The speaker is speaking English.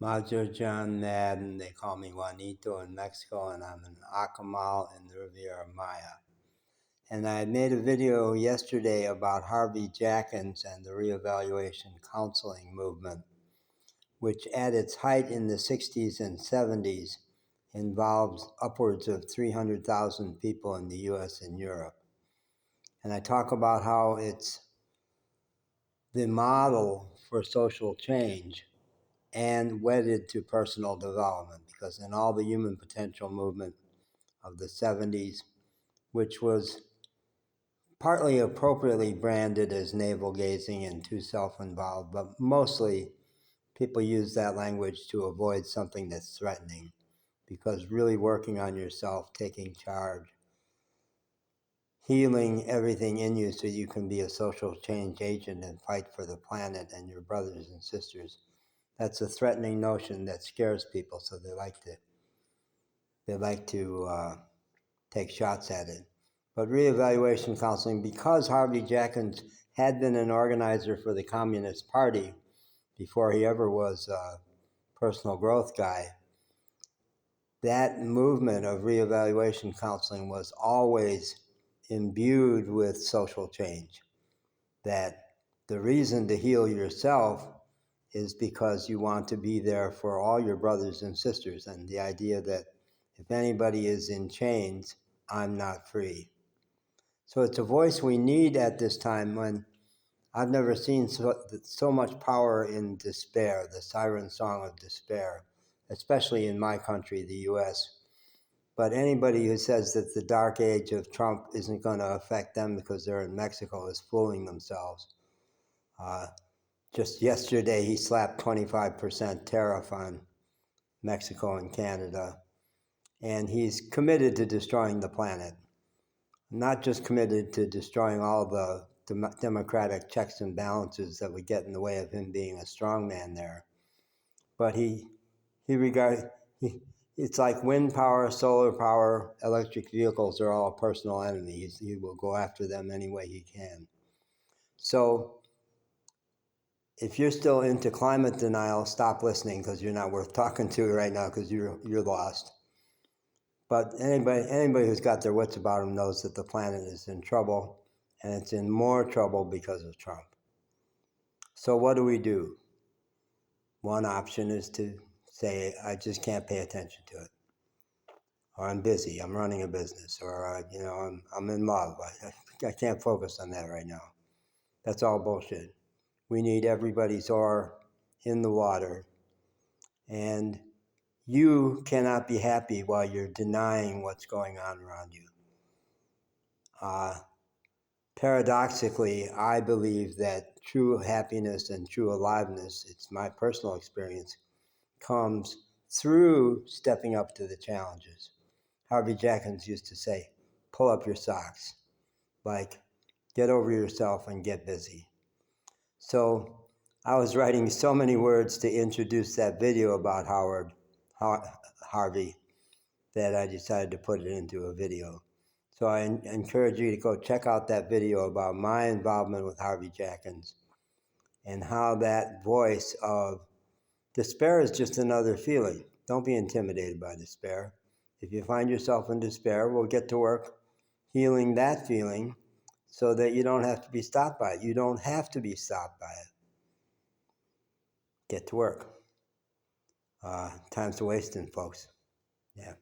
Majo John Madden, they call me Juanito in Mexico, and I'm in Acamal in the Riviera Maya. And I made a video yesterday about Harvey Jackins and the reevaluation counseling movement, which at its height in the 60s and 70s involved upwards of 300,000 people in the US and Europe. And I talk about how it's the model for social change and wedded to personal development, because in all the human potential movement of the 70s, which was partly appropriately branded as navel-gazing and too self-involved, but mostly people use that language to avoid something that's threatening, because really working on yourself, taking charge, healing everything in you so you can be a social change agent and fight for the planet and your brothers and sisters. That's a threatening notion that scares people, so they like to take shots at it. But reevaluation counseling, because Harvey Jackins had been an organizer for the Communist Party before he ever was a personal growth guy, that movement of reevaluation counseling was always imbued with social change. That the reason to heal yourself is because you want to be there for all your brothers and sisters, and the idea that if anybody is in chains, I'm not free. So it's a voice we need at this time when I've never seen so much power in despair, the siren song of despair, especially in my country, the US. But anybody who says that the dark age of Trump isn't going to affect them because they're in Mexico is fooling themselves. Just yesterday, he slapped 25% tariff on Mexico and Canada, and he's committed to destroying the planet. Not just committed to destroying all the democratic checks and balances that would get in the way of him being a strong man there, but it's like wind power, solar power, electric vehicles are all a personal enemy. He will go after them any way he can. So if you're still into climate denial, stop listening, because you're not worth talking to right now, because you're lost. But anybody who's got their wits about them knows that the planet is in trouble, and it's in more trouble because of Trump. So what do? One option is to say, I just can't pay attention to it. Or I'm busy, I'm running a business, or I'm in love. I can't focus on that right now. That's all bullshit. We need everybody's oar in the water, and you cannot be happy while you're denying what's going on around you. Paradoxically, I believe that true happiness and true aliveness, it's my personal experience, comes through stepping up to the challenges. Harvey Jackins used to say, pull up your socks, like get over yourself and get busy. So I was writing so many words to introduce that video about Harvey that I decided to put it into a video. So I encourage you to go check out that video about my involvement with Harvey Jackins and how that voice of despair is just another feeling. Don't be intimidated by despair. If you find yourself in despair, we'll get to work healing that feeling so that you don't have to be stopped by it. You don't have to be stopped by it. Get to work. Time's wasting, folks. Yeah.